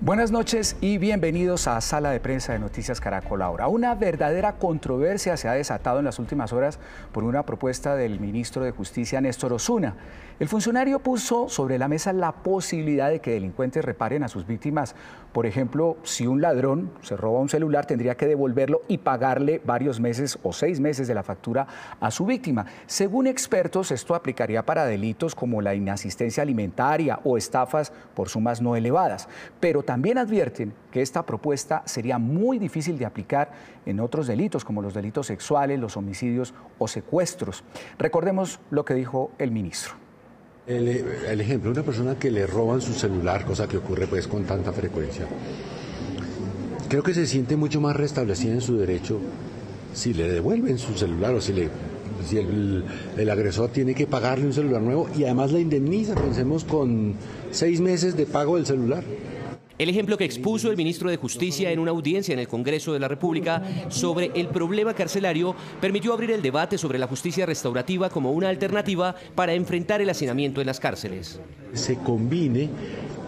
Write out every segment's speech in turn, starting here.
Buenas noches y bienvenidos a Sala de Prensa de Noticias Caracol Ahora. Una verdadera controversia se ha desatado en las últimas horas por una propuesta del ministro de Justicia, Néstor Osuna. El funcionario puso sobre la mesa la posibilidad de que delincuentes reparen a sus víctimas. Por ejemplo, si un ladrón se roba un celular, tendría que devolverlo y pagarle varios meses o 6 meses de la factura a su víctima. Según expertos, esto aplicaría para delitos como la inasistencia alimentaria o estafas por sumas no elevadas. Pero también advierten que esta propuesta sería muy difícil de aplicar en otros delitos, como los delitos sexuales, los homicidios o secuestros. Recordemos lo que dijo el ministro. El ejemplo, una persona que le roban su celular, cosa que ocurre pues con tanta frecuencia, creo que se siente mucho más restablecida en su derecho si le devuelven su celular o si el agresor tiene que pagarle un celular nuevo y además la indemniza, pensemos con 6 meses de pago del celular. El ejemplo que expuso el ministro de Justicia en una audiencia en el Congreso de la República sobre el problema carcelario permitió abrir el debate sobre la justicia restaurativa como una alternativa para enfrentar el hacinamiento en las cárceles. Se combine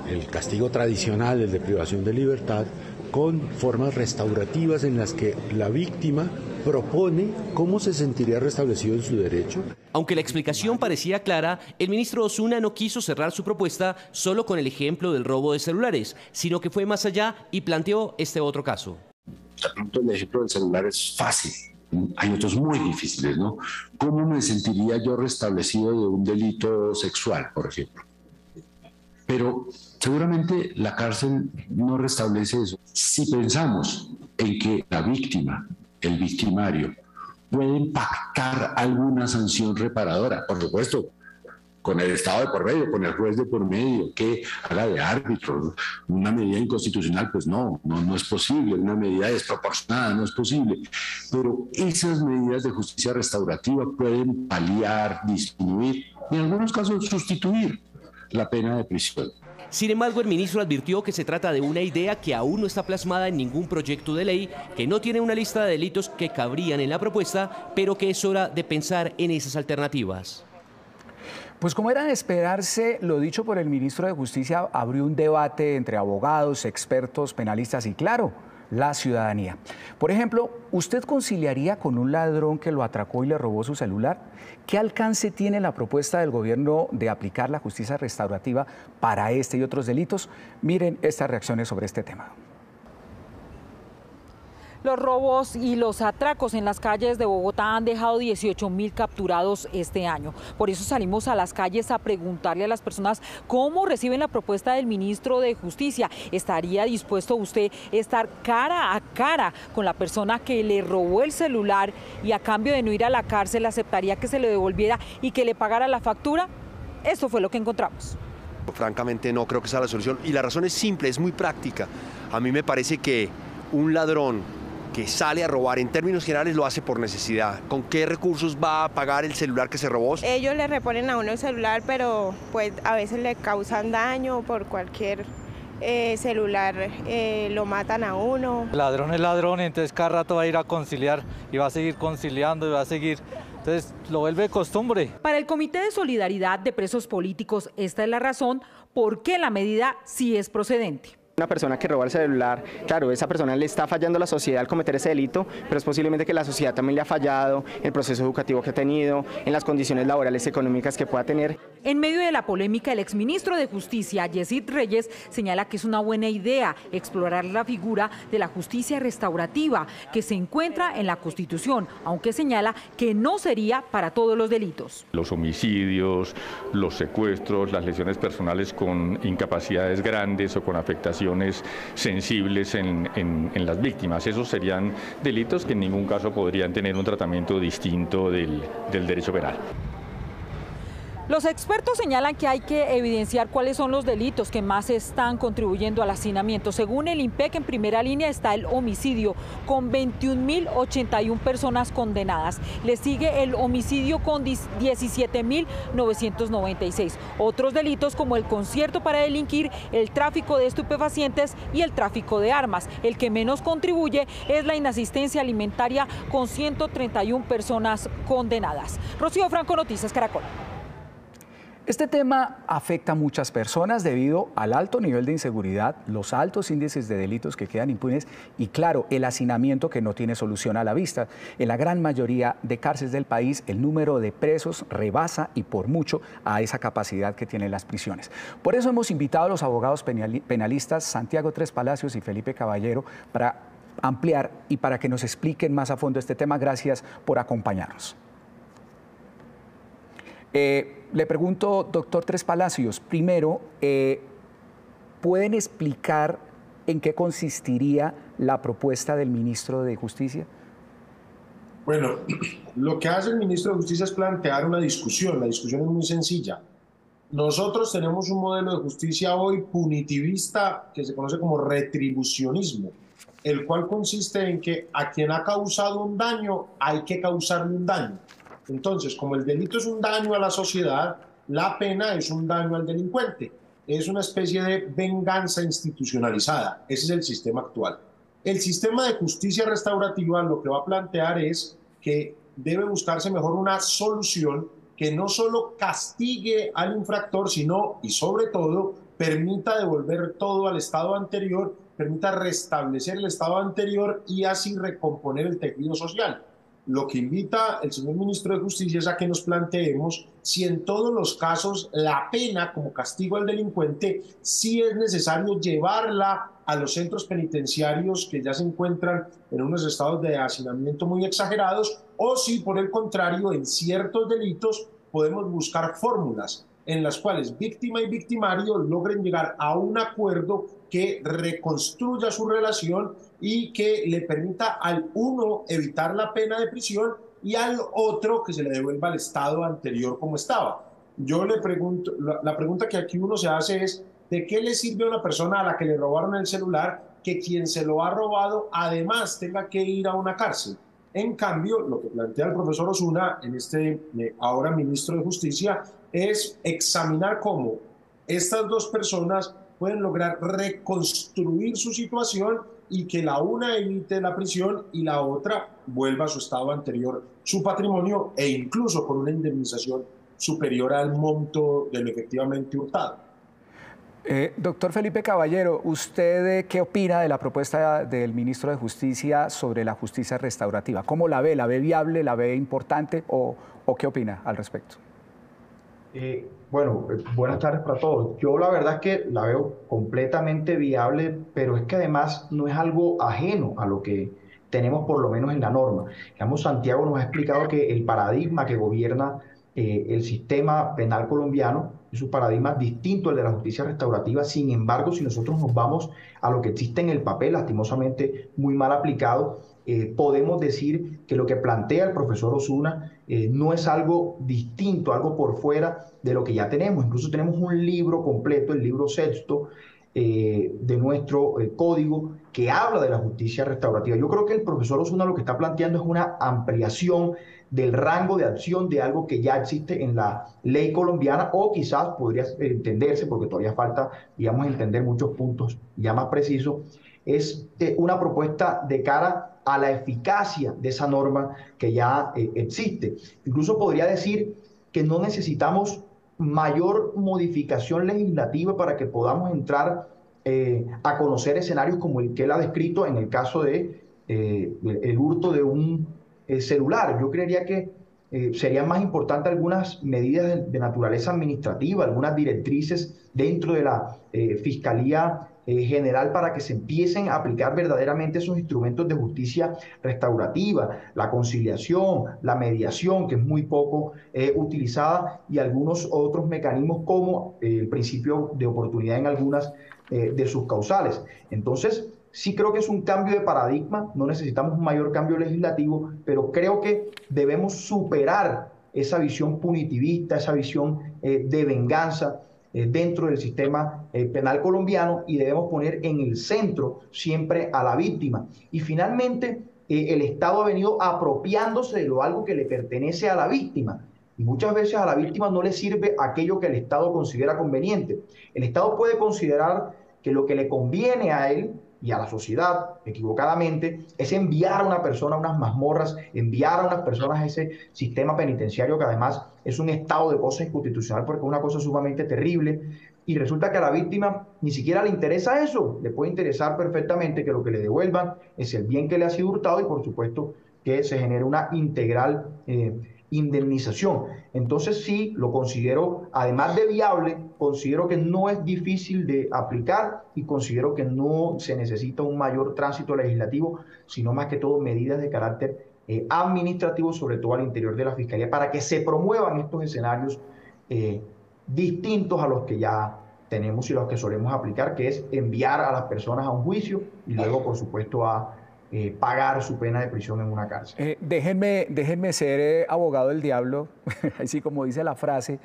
el castigo tradicional, el de privación de libertad, con formas restaurativas en las que la víctima propone cómo se sentiría restablecido en su derecho. Aunque la explicación parecía clara, el ministro Osuna no quiso cerrar su propuesta solo con el ejemplo del robo de celulares, sino que fue más allá y planteó este otro caso. De pronto el ejemplo del celular es fácil, hay otros muy difíciles, ¿no? ¿Cómo me sentiría yo restablecido de un delito sexual, por ejemplo? Pero seguramente la cárcel no restablece eso. Si pensamos en que la víctima, el victimario, pueden pactar alguna sanción reparadora, por supuesto, con el Estado de por medio, con el juez de por medio, que haga de árbitro. Una medida inconstitucional, pues no es posible, una medida desproporcionada no es posible, pero esas medidas de justicia restaurativa pueden paliar, disminuir, y en algunos casos sustituir la pena de prisión. Sin embargo, el ministro advirtió que se trata de una idea que aún no está plasmada en ningún proyecto de ley, que no tiene una lista de delitos que cabrían en la propuesta, pero que es hora de pensar en esas alternativas. Pues como era de esperarse, lo dicho por el ministro de Justicia abrió un debate entre abogados, expertos, penalistas y, claro, la ciudadanía. Por ejemplo, ¿usted conciliaría con un ladrón que lo atracó y le robó su celular? ¿Qué alcance tiene la propuesta del gobierno de aplicar la justicia restaurativa para este y otros delitos? Miren estas reacciones sobre este tema. Los robos y los atracos en las calles de Bogotá han dejado 18.000 capturados este año. Por eso salimos a las calles a preguntarle a las personas cómo reciben la propuesta del ministro de Justicia. ¿Estaría dispuesto usted a estar cara a cara con la persona que le robó el celular y a cambio de no ir a la cárcel aceptaría que se le devolviera y que le pagara la factura? Esto fue lo que encontramos. Francamente no creo que sea la solución y la razón es simple, es muy práctica. A mí me parece que un ladrón que sale a robar, en términos generales lo hace por necesidad. ¿Con qué recursos va a pagar el celular que se robó? Ellos le reponen a uno el celular, pero pues a veces le causan daño por cualquier celular, lo matan a uno. El ladrón es ladrón, entonces cada rato va a ir a conciliar y va a seguir conciliando y va a seguir. Entonces lo vuelve costumbre. Para el Comité de Solidaridad de Presos Políticos, esta es la razón por qué la medida sí es procedente. Una persona que roba el celular, claro, esa persona le está fallando a la sociedad al cometer ese delito, pero es posiblemente que la sociedad también le ha fallado en el proceso educativo que ha tenido, en las condiciones laborales económicas que pueda tener. En medio de la polémica, el exministro de Justicia, Yesid Reyes, señala que es una buena idea explorar la figura de la justicia restaurativa que se encuentra en la Constitución, aunque señala que no sería para todos los delitos. Los homicidios, los secuestros, las lesiones personales con incapacidades grandes o con afectación sensibles en las víctimas. Esos serían delitos que en ningún caso podrían tener un tratamiento distinto del derecho penal. Los expertos señalan que hay que evidenciar cuáles son los delitos que más están contribuyendo al hacinamiento. Según el INPEC, en primera línea está el homicidio, con 21.081 personas condenadas. Le sigue el homicidio con 17.996. Otros delitos como el concierto para delinquir, el tráfico de estupefacientes y el tráfico de armas. El que menos contribuye es la inasistencia alimentaria, con 131 personas condenadas. Rocío Franco, Noticias Caracol. Este tema afecta a muchas personas debido al alto nivel de inseguridad, los altos índices de delitos que quedan impunes y, claro, el hacinamiento que no tiene solución a la vista. En la gran mayoría de cárceles del país, el número de presos rebasa y por mucho a esa capacidad que tienen las prisiones. Por eso hemos invitado a los abogados penalistas Santiago Tres Palacios y Felipe Caballero para ampliar y para que nos expliquen más a fondo este tema. Gracias por acompañarnos. Le pregunto, doctor Tres Palacios, primero, ¿pueden explicar en qué consistiría la propuesta del ministro de Justicia? Bueno, lo que hace el ministro de Justicia es plantear una discusión. La discusión es muy sencilla. Nosotros tenemos un modelo de justicia hoy punitivista que se conoce como retribucionismo, el cual consiste en que a quien ha causado un daño hay que causarle un daño. Entonces, como el delito es un daño a la sociedad, la pena es un daño al delincuente. Es una especie de venganza institucionalizada. Ese es el sistema actual. El sistema de justicia restaurativa lo que va a plantear es que debe buscarse mejor una solución que no solo castigue al infractor, sino, y sobre todo, permita devolver todo al estado anterior, permita restablecer el estado anterior y así recomponer el tejido social. Lo que invita el señor ministro de Justicia es a que nos planteemos si en todos los casos la pena como castigo al delincuente sí es necesario llevarla a los centros penitenciarios que ya se encuentran en unos estados de hacinamiento muy exagerados, o si por el contrario en ciertos delitos podemos buscar fórmulas en las cuales víctima y victimario logren llegar a un acuerdo que reconstruya su relación y que le permita al uno evitar la pena de prisión y al otro que se le devuelva al estado anterior como estaba. Yo le pregunto, la pregunta que aquí uno se hace es, ¿de qué le sirve a una persona a la que le robaron el celular que quien se lo ha robado además tenga que ir a una cárcel? En cambio, lo que plantea el profesor Osuna, en este ahora ministro de Justicia, es examinar cómo estas dos personas pueden lograr reconstruir su situación y que la una evite la prisión y la otra vuelva a su estado anterior, su patrimonio, e incluso con una indemnización superior al monto de lo efectivamente hurtado. Doctor Felipe Caballero, ¿usted qué opina de la propuesta del ministro de Justicia sobre la justicia restaurativa? ¿Cómo la ve? ¿La ve viable? ¿La ve importante? ¿O qué opina al respecto? Bueno, buenas tardes para todos. Yo la verdad es que la veo completamente viable, pero es que además no es algo ajeno a lo que tenemos por lo menos en la norma. Digamos, Santiago nos ha explicado que el paradigma que gobierna el sistema penal colombiano es un paradigma distinto al de la justicia restaurativa. Sin embargo, si nosotros nos vamos a lo que existe en el papel, lastimosamente muy mal aplicado, podemos decir que lo que plantea el profesor Osuna no es algo distinto, algo por fuera de lo que ya tenemos. Incluso tenemos un libro completo, el libro sexto de nuestro código, que habla de la justicia restaurativa. Yo creo que el profesor Osuna lo que está planteando es una ampliación del rango de acción de algo que ya existe en la ley colombiana, o quizás podría entenderse, porque todavía falta, digamos, entender muchos puntos ya más precisos, es una propuesta de cara a la eficacia de esa norma que ya existe. Incluso podría decir que no necesitamos mayor modificación legislativa para que podamos entrar a conocer escenarios como el que él ha descrito en el caso de el hurto de un celular. Yo creería que serían más importantes algunas medidas de naturaleza administrativa, algunas directrices dentro de la Fiscalía General para que se empiecen a aplicar verdaderamente esos instrumentos de justicia restaurativa, la conciliación, la mediación, que es muy poco utilizada, y algunos otros mecanismos como el principio de oportunidad en algunas de sus causales. Entonces, sí creo que es un cambio de paradigma, no necesitamos un mayor cambio legislativo, pero creo que debemos superar esa visión punitivista, esa visión de venganza dentro del sistema penal colombiano, y debemos poner en el centro siempre a la víctima. Y finalmente, el Estado ha venido apropiándose de algo que le pertenece a la víctima. Y muchas veces a la víctima no le sirve aquello que el Estado considera conveniente. El Estado puede considerar que lo que le conviene a él y a la sociedad, equivocadamente, es enviar a una persona a unas mazmorras, enviar a unas personas a ese sistema penitenciario que además es un estado de cosas inconstitucional porque es una cosa sumamente terrible. Y resulta que a la víctima ni siquiera le interesa eso, le puede interesar perfectamente que lo que le devuelvan es el bien que le ha sido hurtado y por supuesto que se genere una integral indemnización. Entonces sí, lo considero, además de viable, considero que no es difícil de aplicar y considero que no se necesita un mayor tránsito legislativo, sino más que todo medidas de carácter administrativo, sobre todo al interior de la Fiscalía, para que se promuevan estos escenarios distintos a los que ya tenemos y los que solemos aplicar, que es enviar a las personas a un juicio y luego, por supuesto, a pagar su pena de prisión en una cárcel. Déjenme ser abogado del diablo, así como dice la frase,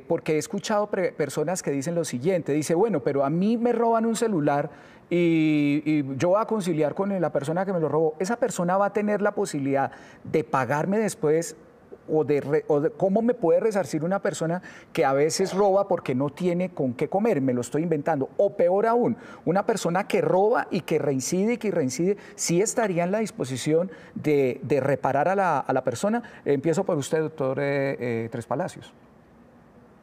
porque he escuchado personas que dicen lo siguiente, dice, bueno, pero a mí me roban un celular y yo voy a conciliar con la persona que me lo robó. ¿Esa persona va a tener la posibilidad de pagarme después? O de cómo me puede resarcir una persona que a veces roba porque no tiene con qué comer, me lo estoy inventando, o peor aún, una persona que roba y que reincide, ¿sí estaría en la disposición de reparar a la persona? Empiezo por usted, doctor Tres Palacios.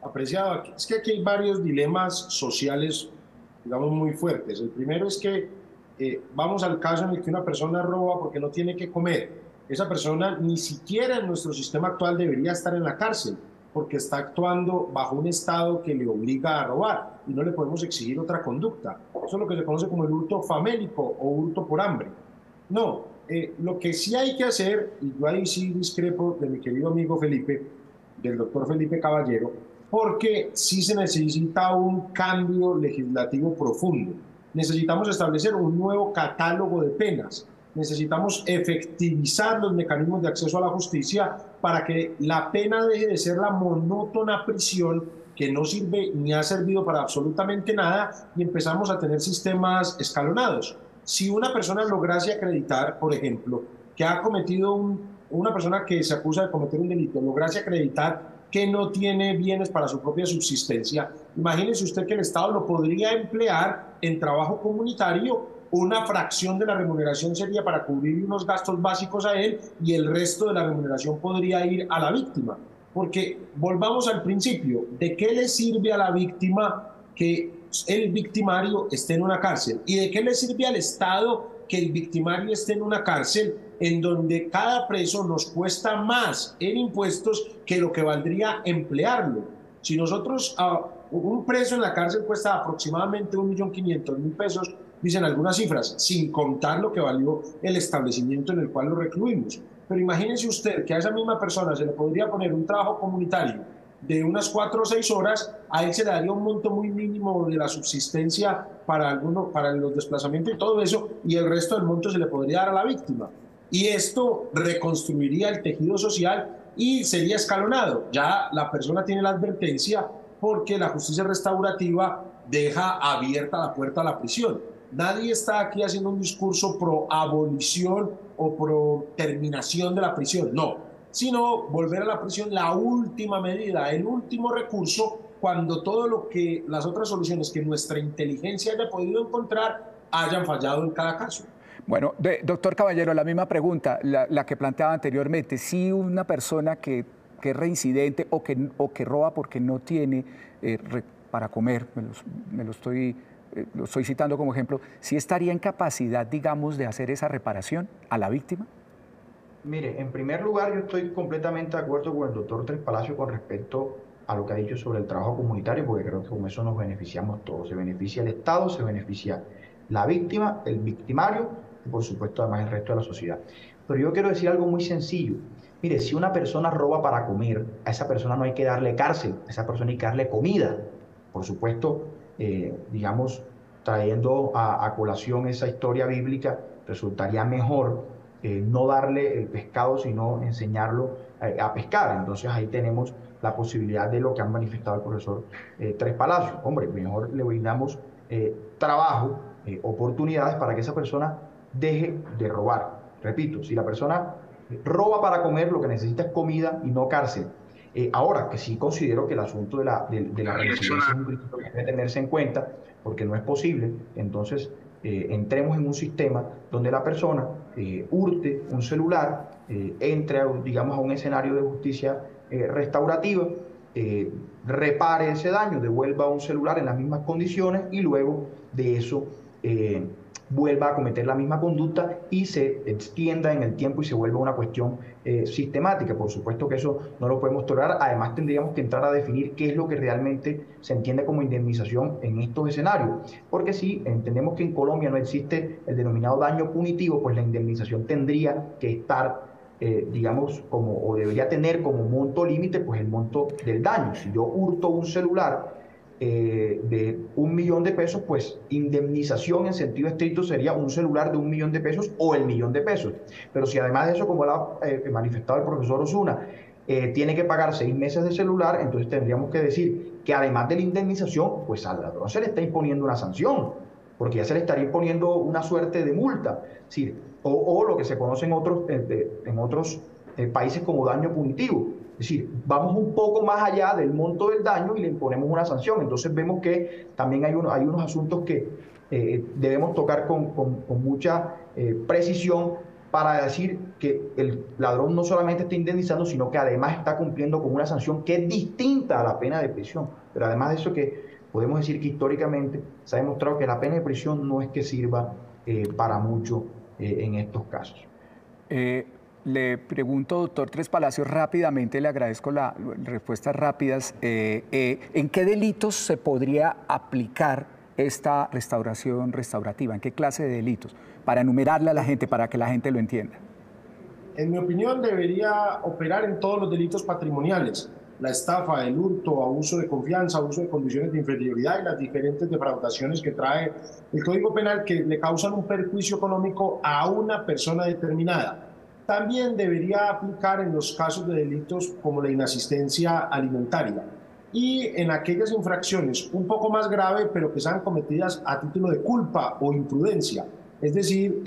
Apreciado, es que aquí hay varios dilemas sociales, digamos, muy fuertes. El primero es que vamos al caso en el que una persona roba porque no tiene que comer. Esa persona ni siquiera en nuestro sistema actual debería estar en la cárcel porque está actuando bajo un estado que le obliga a robar y no le podemos exigir otra conducta. Eso es lo que se conoce como el hurto famélico o hurto por hambre. No, lo que sí hay que hacer, y yo ahí sí discrepo de mi querido amigo Felipe, del doctor Felipe Caballero, porque sí se necesita un cambio legislativo profundo. Necesitamos establecer un nuevo catálogo de penas. Necesitamos efectivizar los mecanismos de acceso a la justicia para que la pena deje de ser la monótona prisión que no sirve ni ha servido para absolutamente nada y empezamos a tener sistemas escalonados. Si una persona lograse acreditar, por ejemplo, que ha cometido una persona que se acusa de cometer un delito, lograse acreditar que no tiene bienes para su propia subsistencia, imagínese usted que el Estado lo podría emplear en trabajo comunitario. Una fracción de la remuneración sería para cubrir unos gastos básicos a él y el resto de la remuneración podría ir a la víctima. Porque volvamos al principio, ¿de qué le sirve a la víctima que el victimario esté en una cárcel? ¿Y de qué le sirve al Estado que el victimario esté en una cárcel en donde cada preso nos cuesta más en impuestos que lo que valdría emplearlo? Si nosotros, un preso en la cárcel cuesta aproximadamente 1.500.000 pesos, dicen algunas cifras, sin contar lo que valió el establecimiento en el cual lo recluimos. Pero imagínense usted que a esa misma persona se le podría poner un trabajo comunitario de unas 4 o 6 horas, a él se le daría un monto muy mínimo de la subsistencia para los desplazamientos y todo eso, y el resto del monto se le podría dar a la víctima. Y esto reconstruiría el tejido social y sería escalonado. Ya la persona tiene la advertencia porque la justicia restaurativa deja abierta la puerta a la prisión. Nadie está aquí haciendo un discurso pro abolición o pro terminación de la prisión, no, sino volver a la prisión la última medida, el último recurso, cuando todo lo que las otras soluciones que nuestra inteligencia haya podido encontrar hayan fallado en cada caso. Bueno, doctor Caballero, la misma pregunta, la que planteaba anteriormente, si una persona que es reincidente o que roba porque no tiene para comer, lo estoy citando como ejemplo, ¿sí estaría en capacidad, digamos, de hacer esa reparación a la víctima? Mire, en primer lugar, yo estoy completamente de acuerdo con el doctor Tres Palacios con respecto a lo que ha dicho sobre el trabajo comunitario, porque creo que con eso nos beneficiamos todos. Se beneficia el Estado, se beneficia la víctima, el victimario y, por supuesto, además el resto de la sociedad. Pero yo quiero decir algo muy sencillo. Mire, si una persona roba para comer, a esa persona no hay que darle cárcel, a esa persona hay que darle comida. Por supuesto, digamos, trayendo a colación esa historia bíblica, resultaría mejor no darle el pescado, sino enseñarlo a pescar. Entonces ahí tenemos la posibilidad de lo que han manifestado el profesor Tres Palacios. Hombre, mejor le brindamos trabajo, oportunidades para que esa persona deje de robar. Repito, si la persona roba para comer, lo que necesita es comida y no cárcel. Ahora, que sí considero que el asunto de la reincidencia es un principio que debe tenerse en cuenta, porque no es posible, entonces, entremos en un sistema donde la persona hurte un celular, entre, digamos, a un escenario de justicia restaurativa, repare ese daño, devuelva un celular en las mismas condiciones y luego de eso vuelva a cometer la misma conducta y se extienda en el tiempo y se vuelva una cuestión sistemática. Por supuesto que eso no lo podemos tolerar. Además tendríamos que entrar a definir qué es lo que realmente se entiende como indemnización en estos escenarios. Porque si entendemos que en Colombia no existe el denominado daño punitivo, pues la indemnización tendría que estar, digamos, o debería tener como monto límite, pues el monto del daño. Si yo hurto un celular de 1 millón de pesos, pues indemnización en sentido estricto sería un celular de 1 millón de pesos o el 1 millón de pesos. Pero si además de eso, como lo ha manifestado el profesor Osuna, tiene que pagar 6 meses de celular, entonces tendríamos que decir que además de la indemnización, pues al ladrón se le está imponiendo una sanción, porque ya se le estaría imponiendo una suerte de multa, ¿sí? o lo que se conoce en otros países como daño punitivo. Es decir, vamos un poco más allá del monto del daño y le imponemos una sanción. Entonces vemos que también hay unos asuntos que debemos tocar con mucha precisión para decir que el ladrón no solamente está indemnizando, sino que además está cumpliendo con una sanción que es distinta a la pena de prisión. Pero además de eso, que podemos decir que históricamente se ha demostrado que la pena de prisión no es que sirva para mucho en estos casos. Le pregunto, doctor Tres Palacios, rápidamente, le agradezco las respuestas rápidas. ¿En qué delitos se podría aplicar esta restauración restaurativa? ¿En qué clase de delitos? Para enumerarle a la gente, para que la gente lo entienda. En mi opinión, debería operar en todos los delitos patrimoniales. La estafa, el hurto, abuso de confianza, abuso de condiciones de inferioridad y las diferentes defraudaciones que trae el Código Penal que le causan un perjuicio económico a una persona determinada. También debería aplicar en los casos de delitos como la inasistencia alimentaria y en aquellas infracciones un poco más graves, pero que sean cometidas a título de culpa o imprudencia. Es decir,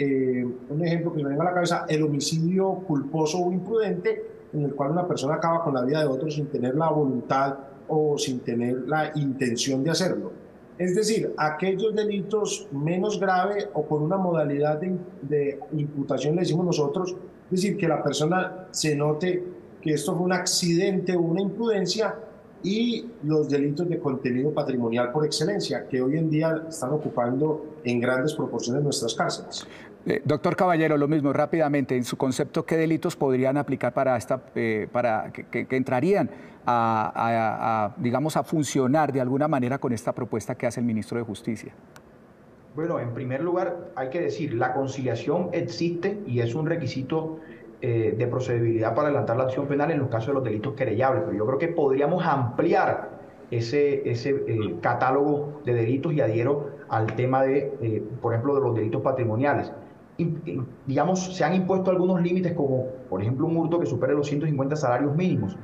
un ejemplo que me venga a la cabeza, el homicidio culposo o imprudente, en el cual una persona acaba con la vida de otro sin tener la voluntad o sin tener la intención de hacerlo. Es decir, aquellos delitos menos graves o con una modalidad de imputación, le decimos nosotros, es decir, que la persona se note que esto fue un accidente o una imprudencia, y los delitos de contenido patrimonial por excelencia, que hoy en día están ocupando en grandes proporciones nuestras cárceles. Doctor Caballero, lo mismo, rápidamente, en su concepto, ¿qué delitos podrían aplicar para que entrarían digamos, a funcionar de alguna manera con esta propuesta que hace el ministro de Justicia? Bueno, en primer lugar, hay que decir, la conciliación existe y es un requisito de procedibilidad para adelantar la acción penal en los casos de los delitos querellables, pero yo creo que podríamos ampliar ese catálogo de delitos y adhiero al tema de, por ejemplo, de los delitos patrimoniales. Digamos, se han impuesto algunos límites como, por ejemplo, un hurto que supere los 150 salarios mínimos.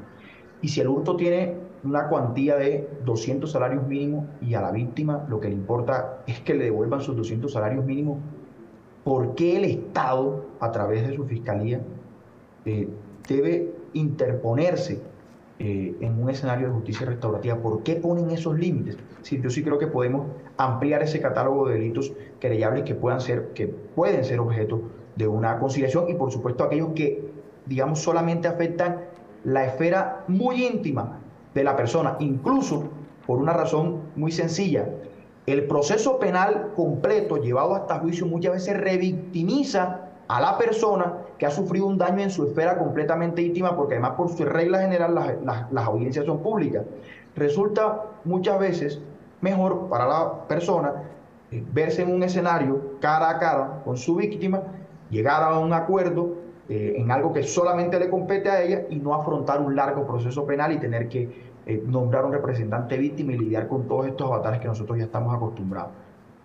Y si el hurto tiene una cuantía de 200 salarios mínimos y a la víctima lo que le importa es que le devuelvan sus 200 salarios mínimos, ¿por qué el Estado, a través de su fiscalía, debe interponerse en un escenario de justicia restaurativa? ¿Por qué ponen esos límites? Sí, yo sí creo que podemos ampliar ese catálogo de delitos querellables que pueden ser objeto de una conciliación, y por supuesto aquellos que, digamos, solamente afectan la esfera muy íntima de la persona, incluso por una razón muy sencilla. El proceso penal completo llevado hasta juicio muchas veces revictimiza a la persona que ha sufrido un daño en su esfera completamente íntima, porque además por su regla general las audiencias son públicas. Resulta muchas veces mejor para la persona verse en un escenario cara a cara con su víctima, llegar a un acuerdo en algo que solamente le compete a ella y no afrontar un largo proceso penal y tener que nombrar un representante víctima y lidiar con todos estos avatares que nosotros ya estamos acostumbrados.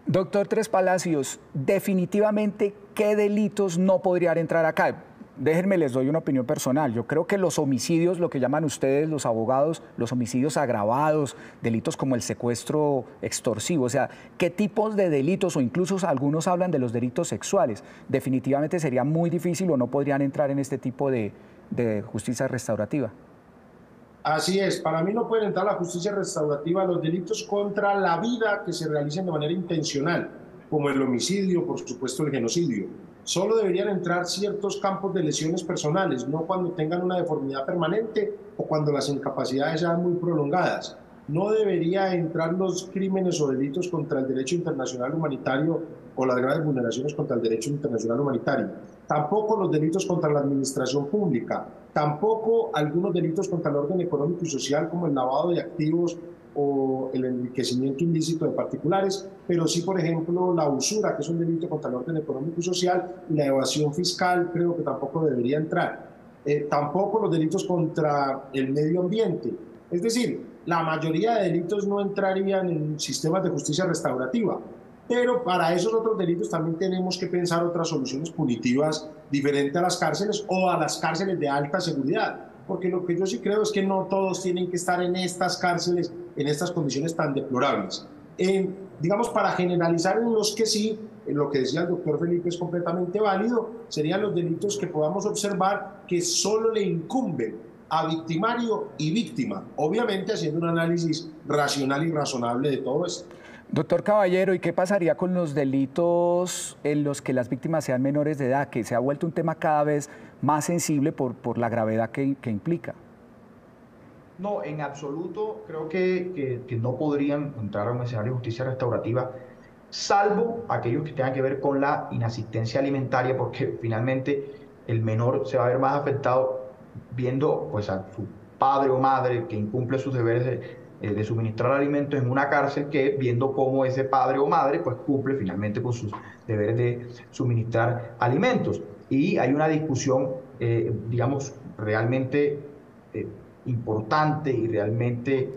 Doctor Tres Palacios, definitivamente, ¿qué delitos no podrían entrar acá? Déjenme, les doy una opinión personal. Yo creo que los homicidios, lo que llaman ustedes, los abogados, los homicidios agravados, delitos como el secuestro extorsivo, o sea, ¿qué tipos de delitos, o incluso algunos hablan de los delitos sexuales, definitivamente sería muy difícil o no podrían entrar en este tipo de justicia restaurativa? Así es, para mí no pueden entrar la justicia restaurativa los delitos contra la vida que se realicen de manera intencional. como el homicidio, por supuesto el genocidio. Solo deberían entrar ciertos campos de lesiones personales, no cuando tengan una deformidad permanente o cuando las incapacidades sean muy prolongadas. No debería entrar los crímenes o delitos contra el derecho internacional humanitario o las graves vulneraciones contra el derecho internacional humanitario. Tampoco los delitos contra la administración pública. Tampoco algunos delitos contra el orden económico y social como el lavado de activos o el enriquecimiento ilícito de particulares, pero sí, por ejemplo, la usura, que es un delito contra el orden económico y social, y la evasión fiscal creo que tampoco debería entrar. Tampoco los delitos contra el medio ambiente. Es decir, la mayoría de delitos no entrarían en sistemas de justicia restaurativa, pero para esos otros delitos también tenemos que pensar otras soluciones punitivas diferentes a las cárceles o a las cárceles de alta seguridad, porque lo que yo sí creo es que no todos tienen que estar en estas cárceles, en estas condiciones tan deplorables. Digamos, para generalizar en los que sí, en lo que decía el doctor Felipe es completamente válido, serían los delitos que podamos observar que solo le incumben a victimario y víctima, obviamente haciendo un análisis racional y razonable de todo esto. Doctor Caballero, ¿y qué pasaría con los delitos en los que las víctimas sean menores de edad, que se ha vuelto un tema cada vez más sensible por la gravedad que implica? No, en absoluto creo que no podrían entrar a un escenario de justicia restaurativa, salvo aquellos que tengan que ver con la inasistencia alimentaria, porque finalmente el menor se va a ver más afectado viendo pues, a su padre o madre que incumple sus deberes de suministrar alimentos en una cárcel, que viendo cómo ese padre o madre pues cumple finalmente con sus deberes de suministrar alimentos. Y hay una discusión, digamos, realmente importante y realmente,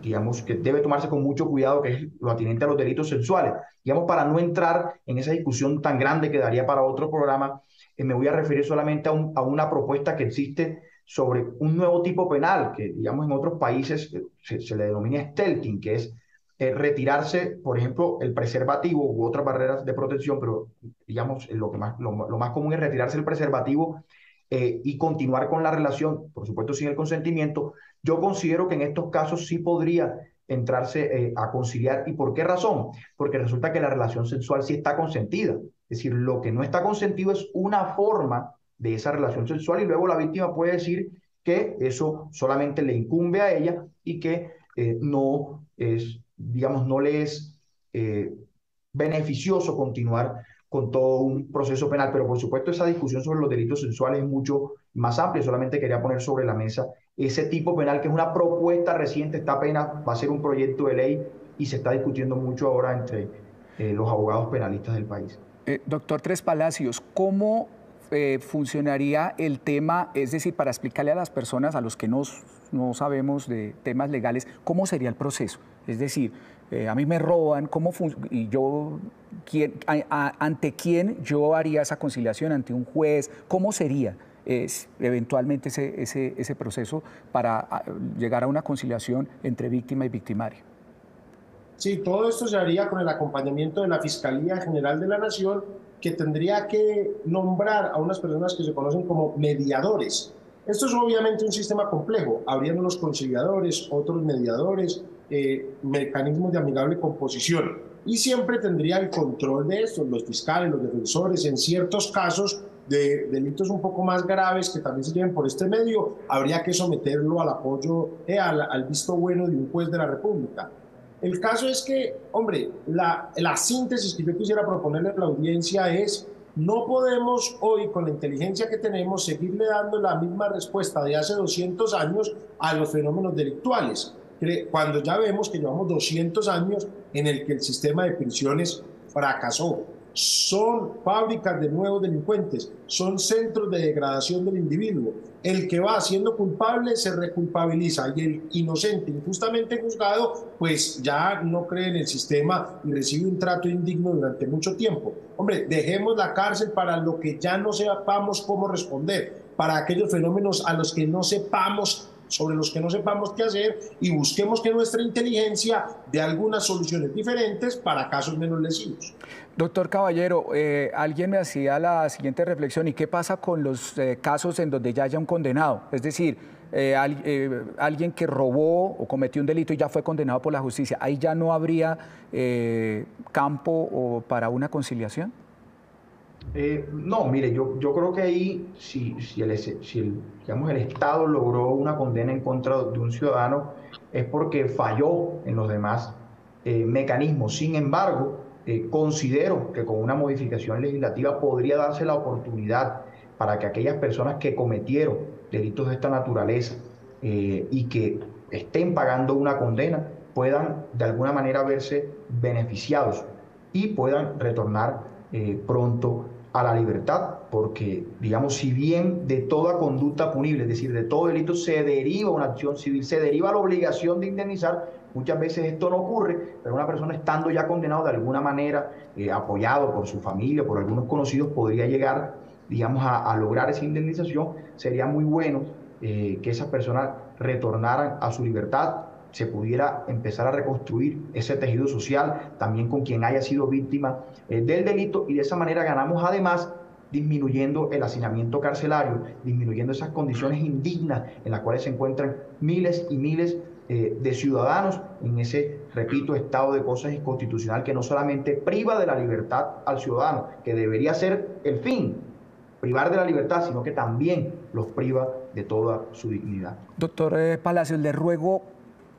digamos, que debe tomarse con mucho cuidado, que es lo atinente a los delitos sexuales. Digamos, para no entrar en esa discusión tan grande que daría para otro programa, me voy a referir solamente a una propuesta que existe sobre un nuevo tipo penal, que digamos en otros países se le denomina stalking, que es retirarse, por ejemplo, el preservativo u otras barreras de protección, pero digamos lo más común es retirarse el preservativo y continuar con la relación, por supuesto sin el consentimiento. Yo considero que en estos casos sí podría entrarse a conciliar. ¿Y por qué razón? Porque resulta que la relación sexual sí está consentida. Es decir, lo que no está consentido es una forma de esa relación sexual, y luego la víctima puede decir que eso solamente le incumbe a ella y que no le es beneficioso continuar con todo un proceso penal. Pero por supuesto esa discusión sobre los delitos sexuales es mucho más amplia. Solamente quería poner sobre la mesa ese tipo penal, que es una propuesta reciente, está apenas, va a ser un proyecto de ley y se está discutiendo mucho ahora entre los abogados penalistas del país. Doctor Tres Palacios, ¿cómo funcionaría el tema? Es decir, para explicarle a las personas, a los que no sabemos de temas legales, ¿cómo sería el proceso? Es decir, a mí me roban, y yo, ¿ante quién yo haría esa conciliación? ¿Ante un juez? ¿Cómo sería eventualmente ese proceso para llegar a una conciliación entre víctima y victimario? Sí, todo esto se haría con el acompañamiento de la Fiscalía General de la Nación, que tendría que nombrar a unas personas que se conocen como mediadores. Esto es obviamente un sistema complejo. Habrían unos conciliadores, otros mediadores, mecanismos de amigable composición. Y siempre tendría el control de esto, los fiscales, los defensores. En ciertos casos de delitos un poco más graves que también se lleven por este medio, habría que someterlo al apoyo, al visto bueno de un juez de la República. El caso es que, hombre, la síntesis que yo quisiera proponerle a la audiencia es: no podemos hoy, con la inteligencia que tenemos, seguirle dando la misma respuesta de hace 200 años a los fenómenos delictuales, cuando ya vemos que llevamos 200 años en el que el sistema de prisiones fracasó. Son fábricas de nuevos delincuentes, son centros de degradación del individuo. El que va siendo culpable se reculpabiliza, y el inocente, injustamente juzgado, pues ya no cree en el sistema y recibe un trato indigno durante mucho tiempo. Hombre, dejemos la cárcel para lo que ya no sepamos cómo responder, para aquellos fenómenos a los que no sepamos, sobre los que no sepamos qué hacer, y busquemos que nuestra inteligencia dé algunas soluciones diferentes para casos menos lesivos. Doctor Caballero, alguien me hacía la siguiente reflexión: ¿y qué pasa con los casos en donde ya haya un condenado? Es decir, alguien que robó o cometió un delito y ya fue condenado por la justicia, ¿ahí ya no habría campo para una conciliación? No, mire, yo creo que ahí, si el Estado logró una condena en contra de un ciudadano, es porque falló en los demás mecanismos. Sin embargo, considero que con una modificación legislativa podría darse la oportunidad para que aquellas personas que cometieron delitos de esta naturaleza y que estén pagando una condena puedan de alguna manera verse beneficiados y puedan retornar pronto a la libertad, porque, digamos, si bien de toda conducta punible, es decir, de todo delito se deriva una acción civil, se deriva la obligación de indemnizar, muchas veces esto no ocurre, pero una persona estando ya condenado de alguna manera, apoyado por su familia, por algunos conocidos, podría llegar, digamos, a lograr esa indemnización. Sería muy bueno que esas personas retornaran a su libertad, se pudiera empezar a reconstruir ese tejido social, también con quien haya sido víctima del delito, y de esa manera ganamos además disminuyendo el hacinamiento carcelario, disminuyendo esas condiciones indignas en las cuales se encuentran miles y miles de ciudadanos en ese, repito, estado de cosas inconstitucional que no solamente priva de la libertad al ciudadano, que debería ser el fin, privar de la libertad, sino que también los priva de toda su dignidad. Doctor Palacios, le ruego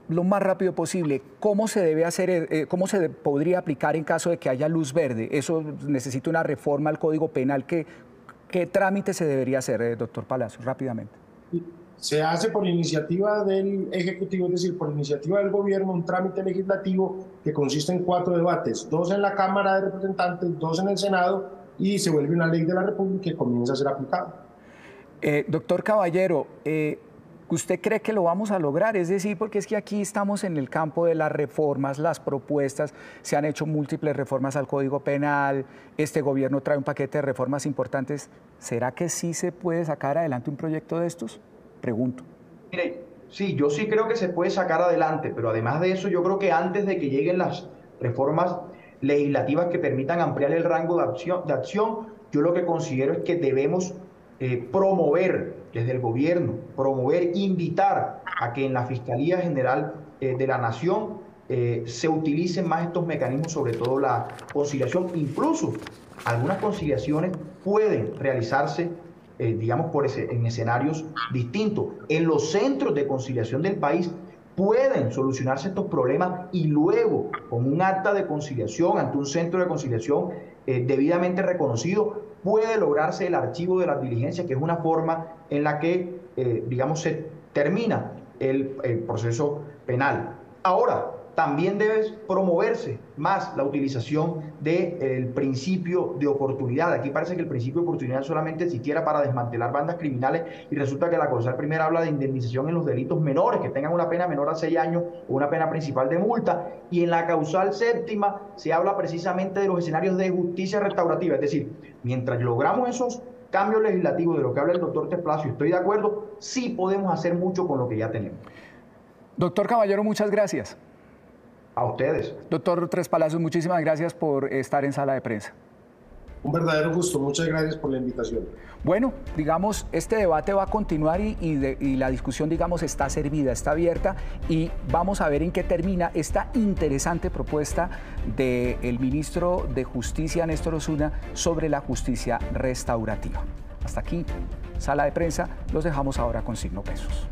lo más rápido posible, ¿cómo se debe hacer, cómo se podría aplicar en caso de que haya luz verde? Eso necesita una reforma al Código Penal. ¿Qué trámite se debería hacer, doctor Palacios, rápidamente? Se hace por iniciativa del Ejecutivo, es decir, por iniciativa del Gobierno, un trámite legislativo que consiste en 4 debates, 2 en la Cámara de Representantes, 2 en el Senado, y se vuelve una ley de la República que comienza a ser aplicada. Doctor Caballero, ¿usted cree que lo vamos a lograr? Es decir, porque es que aquí estamos en el campo de las reformas, las propuestas, se han hecho múltiples reformas al Código Penal, este gobierno trae un paquete de reformas importantes. ¿Será que sí se puede sacar adelante un proyecto de estos? Pregunto. Mire, sí, yo sí creo que se puede sacar adelante, pero además de eso yo creo que antes de que lleguen las reformas legislativas que permitan ampliar el rango de acción, yo lo que considero es que debemos promover desde el gobierno, invitar a que en la Fiscalía General de la Nación se utilicen más estos mecanismos, sobre todo la conciliación. Incluso algunas conciliaciones pueden realizarse, digamos, en escenarios distintos. En los centros de conciliación del país pueden solucionarse estos problemas y luego, con un acta de conciliación ante un centro de conciliación debidamente reconocido, puede lograrse el archivo de las diligencias, que es una forma en la que, digamos, se termina el proceso penal. Ahora, también debe promoverse más la utilización del principio de oportunidad. Aquí parece que el principio de oportunidad solamente existiera para desmantelar bandas criminales y resulta que la causal primera habla de indemnización en los delitos menores, que tengan una pena menor a 6 años o una pena principal de multa, y en la causal séptima se habla precisamente de los escenarios de justicia restaurativa. Es decir, mientras logramos esos cambios legislativos de lo que habla el doctor Palacios, estoy de acuerdo, sí podemos hacer mucho con lo que ya tenemos. Doctor Caballero, muchas gracias. A ustedes. Doctor Tres Palacios, muchísimas gracias por estar en Sala de Prensa. Un verdadero gusto, muchas gracias por la invitación. Bueno, digamos, este debate va a continuar y la discusión, digamos, está servida, está abierta, y vamos a ver en qué termina esta interesante propuesta del ministro de Justicia, Néstor Osuna, sobre la justicia restaurativa. Hasta aquí, Sala de Prensa, los dejamos ahora con Signo Pesos.